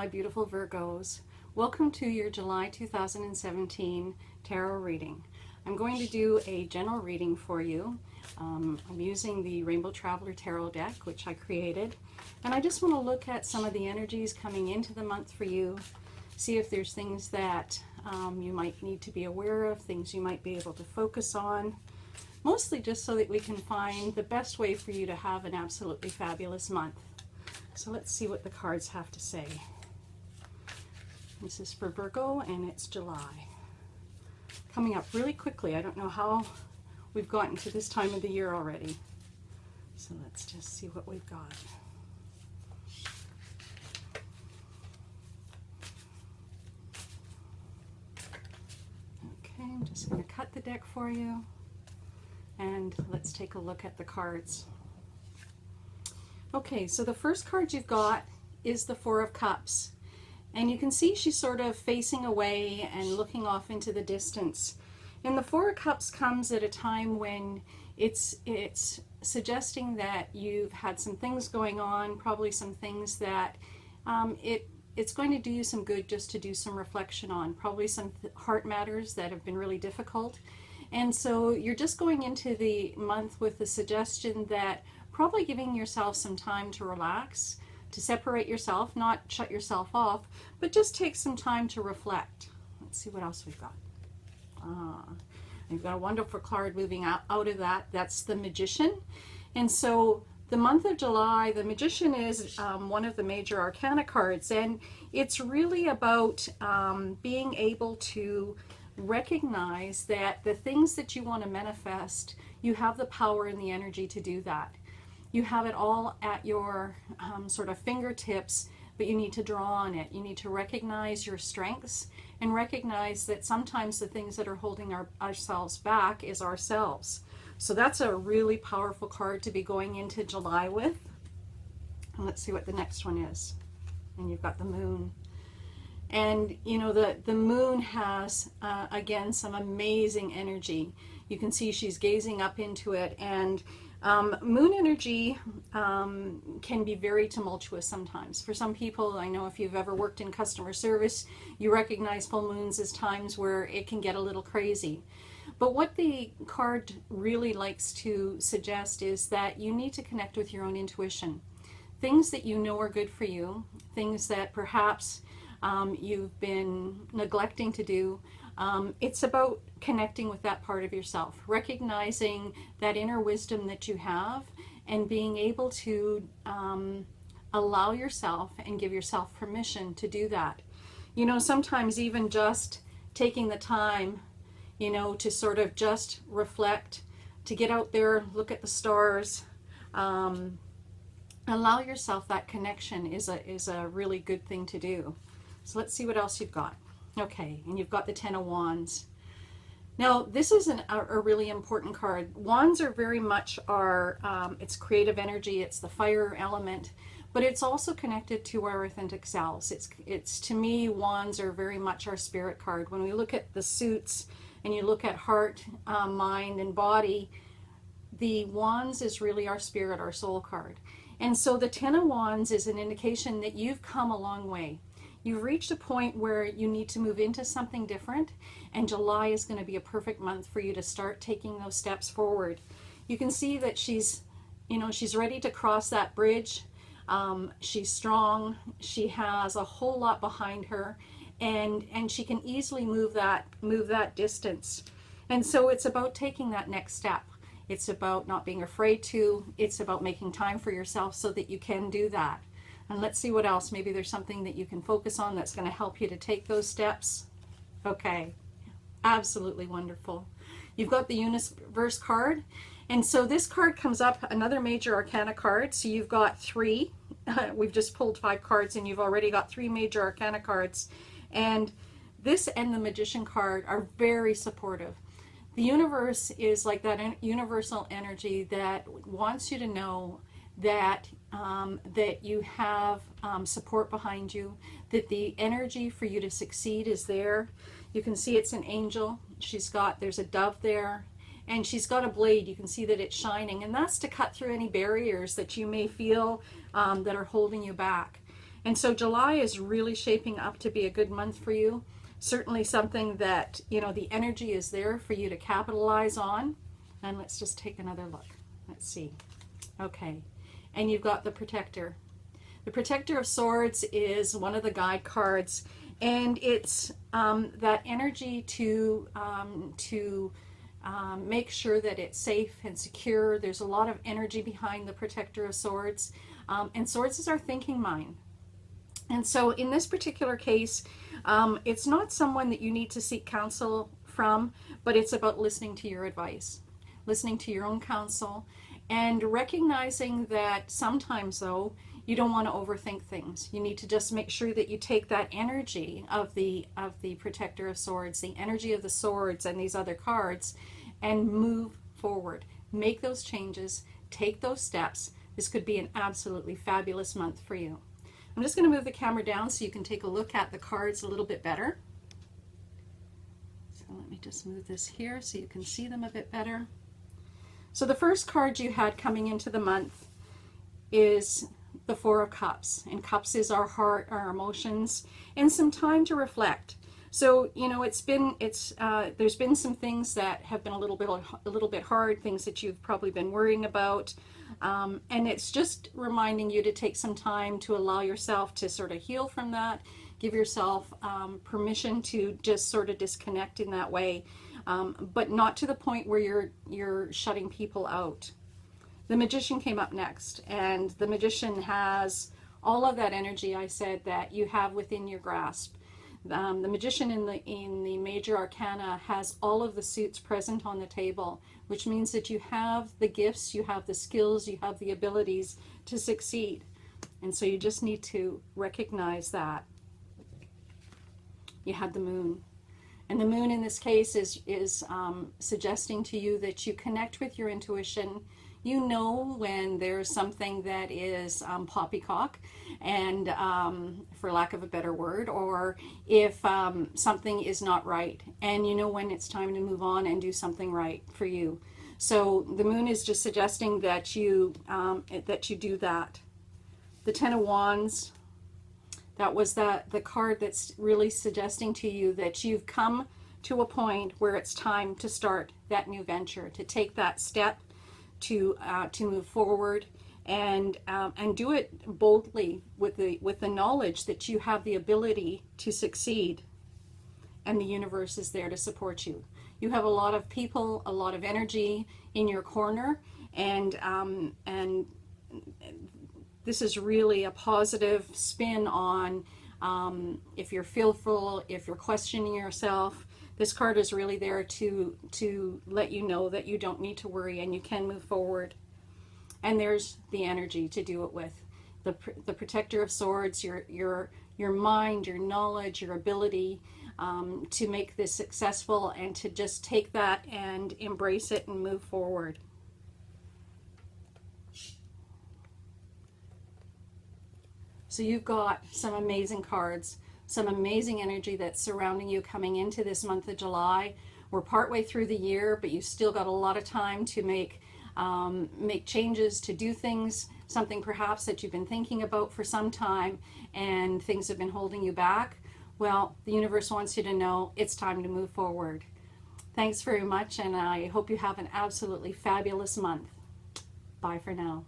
my beautiful Virgos. Welcome to your July 2017 tarot reading. I'm going to do a general reading for you. I'm using the Rainbow Traveler Tarot deck, which I created. And I just want to look at some of the energies coming into the month for you. See if there's things that you might need to be aware of, things you might be able to focus on. Mostly just so that we can find the best way for you to have an absolutely fabulous month. So let's see what the cards have to say. This is for Virgo and it's July. Coming up really quickly. I don't know how we've gotten to this time of the year already. So let's just see what we've got. Okay, I'm just going to cut the deck for you. And let's take a look at the cards. Okay, so the first card you've got is the Four of Cups. And you can see she's sort of facing away and looking off into the distance. And the Four of Cups comes at a time when it's suggesting that you've had some things going on, probably some things that it's going to do you some good just to do some reflection on, probably some heart matters that have been really difficult. And so you're just going into the month with the suggestion that probably giving yourself some time to relax, to separate yourself, not shut yourself off, but just take some time to reflect. Let's see what else we've got. We've got a wonderful card moving out of that. That's the Magician. And so the month of July, the Magician is one of the major arcana cards, and it's really about being able to recognize that the things that you want to manifest, you have the power and the energy to do that. You have it all at your sort of fingertips, but you need to draw on it. You need to recognize your strengths and recognize that sometimes the things that are holding ourselves back is ourselves. So that's a really powerful card to be going into July with. And let's see what the next one is. And you've got the Moon. And you know, the Moon has again some amazing energy. You can see she's gazing up into it, and Moon energy can be very tumultuous sometimes. For some people, I know if you've ever worked in customer service, you recognize full moons as times where it can get a little crazy. But what the card really likes to suggest is that you need to connect with your own intuition. Things that you know are good for you, things that perhaps you've been neglecting to do. It's about connecting with that part of yourself, recognizing that inner wisdom that you have, and being able to allow yourself and give yourself permission to do that. You know, sometimes even just taking the time, you know, to sort of just reflect, to get out there, look at the stars, allow yourself that connection is a really good thing to do. So let's see what else you've got. Okay, and you've got the Ten of Wands. Now, this is a really important card. Wands are very much it's creative energy, it's the fire element, but it's also connected to our authentic selves. It's to me, Wands are very much our spirit card. When we look at the suits and you look at heart, mind, and body, the Wands is really our spirit, our soul card. And so the Ten of Wands is an indication that you've come a long way. You've reached a point where you need to move into something different, and July is going to be a perfect month for you to start taking those steps forward. You can see that she's ready to cross that bridge. She's strong. She has a whole lot behind her, and she can easily move that distance. And so it's about taking that next step. It's about not being afraid to. It's about making time for yourself so that you can do that. And let's see what else. Maybe there's something that you can focus on that's going to help you to take those steps. Okay, absolutely wonderful. You've got the Universe card. And so this card comes up, another major arcana card. So you've got three. We've just pulled 5 cards and you've already got 3 major arcana cards. And this and the Magician card are very supportive. The universe is like that universal energy that wants you to know that that you have support behind you, that the energy for you to succeed is there. You can see it's an angel. There's a dove there, and she's got a blade. You can see that it's shining, and that's to cut through any barriers that you may feel that are holding you back. And so July is really shaping up to be a good month for you. Certainly something that, you know, the energy is there for you to capitalize on. And let's just take another look. Let's see. Okay. And you've got the Protector. The Protector of Swords is one of the guide cards, and it's that energy to make sure that it's safe and secure. There's a lot of energy behind the Protector of Swords, and Swords is our thinking mind. And so in this particular case, it's not someone that you need to seek counsel from, but it's about listening to your advice, listening to your own counsel, and recognizing that sometimes, though, you don't want to overthink things. You need to just make sure that you take that energy of the Protector of Swords, the energy of the swords and these other cards, and move forward. Make those changes, take those steps. This could be an absolutely fabulous month for you. I'm just going to move the camera down so you can take a look at the cards a little bit better. So let me just move this here so you can see them a bit better. So the first card you had coming into the month is the Four of Cups, and Cups is our heart, our emotions, and some time to reflect. So, you know, there's been some things that have been a little bit hard, things that you've probably been worrying about, and it's just reminding you to take some time to allow yourself to sort of heal from that. Give yourself permission to just sort of disconnect in that way, but not to the point where you're shutting people out. The Magician came up next, and the Magician has all of that energy I said that you have within your grasp. The Magician in the major arcana has all of the suits present on the table, which means that you have the gifts, you have the skills, you have the abilities to succeed. And so you just need to recognize that. You had the Moon. And the Moon in this case is suggesting to you that you connect with your intuition. You know when there's something that is poppycock, and for lack of a better word, or if something is not right, and you know when it's time to move on and do something right for you. So the Moon is just suggesting that you do that. The Ten of Wands, that was the card that's really suggesting to you that you've come to a point where it's time to start that new venture, to take that step, to move forward, and do it boldly with the knowledge that you have the ability to succeed, and the universe is there to support you. You have a lot of people, a lot of energy in your corner, and this is really a positive spin on if you're fearful, if you're questioning yourself. This card is really there to let you know that you don't need to worry and you can move forward. And there's the energy to do it with. The Protector of Swords, your mind, your knowledge, your ability to make this successful, and to just take that and embrace it and move forward. So you've got some amazing cards, some amazing energy that's surrounding you coming into this month of July. We're partway through the year, but you've still got a lot of time to make changes, to do things, something perhaps that you've been thinking about for some time and things have been holding you back. Well, the universe wants you to know it's time to move forward. Thanks very much, and I hope you have an absolutely fabulous month. Bye for now.